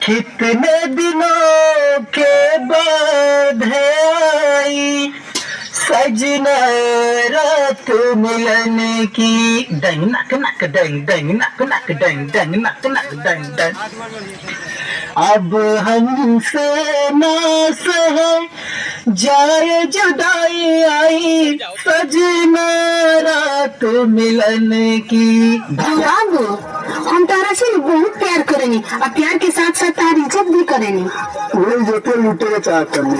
कितने दिनों के बाद है आई सजना रात मिलन की। डंग नक नक डंग डंग नक नक डंग डंग नक नक डंग डंग। अब हमसे ना सहे जाए जुदाई आई सजना रात मिलन की। बाबू हम तारा से बहुत प्यार करेनी और प्यार के साथ साथ तारी इज्जत भी करेनी। वही जोते लूटे चाह करनी।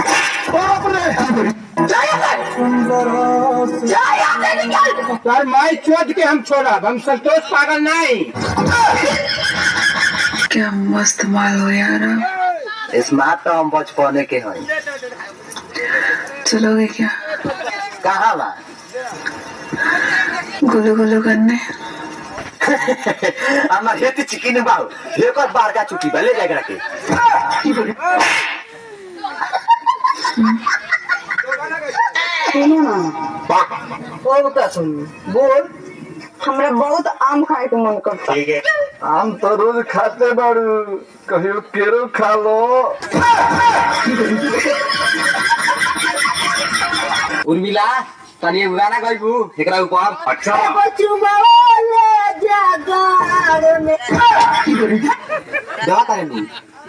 सर माई चोट के हम छोड़ा हम संतोष पागल नहीं। क्या मस्त माल हो यार। स्मार्ट तो हम बचपने के हैं। चलोगे क्या? कहाँ बा? गुलू गुलू करने। हमार हेती चिकन बाऊ एक और बार का चुकी भले जाएगा के। बोल का सुन बोल। हमरा बहुत आम खाए के मन करता। ठीक है आम तो रोज खाते बाड़ू कहियो केरो खा लो। उर्मिला तनी गाना गाइबू एकरा ऊपर। अच्छा दवा करे नु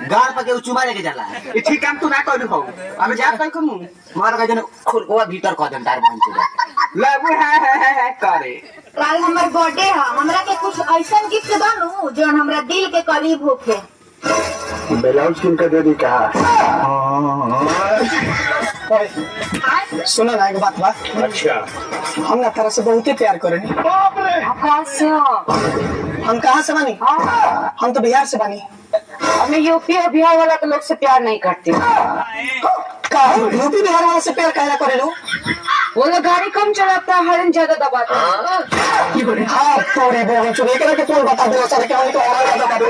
गार पके चुमा लेके जाला। ई ठीक काम तू ना कइलू हो हम जा कइ कमु मार का जने खुलवा भीतर क देन तार बहन चोदा लागू है करे। कल हमर बर्थडे है हमरा के कुछ ऐसा गिफ्ट दनु जोन हमरा दिल के करीब होके। ब्लाउज किनका दे दी कहा। सुना ना एक बात बा। अच्छा हम ना तारा से बहुत ही प्यार करेनी। हम कहाँ से बानी? हम तो बिहार से बानी। हमें यूपी और बिहार वाला के लोग से प्यार नहीं करते। यूपी बिहार वाला से प्यार कहना करे लो। वो लोग गाड़ी कम चलाता है हॉर्न ज्यादा दबाता है। हाँ थोड़े बहुत चुके के फोन बता दो सर क्या उनको और ज्यादा कर दो।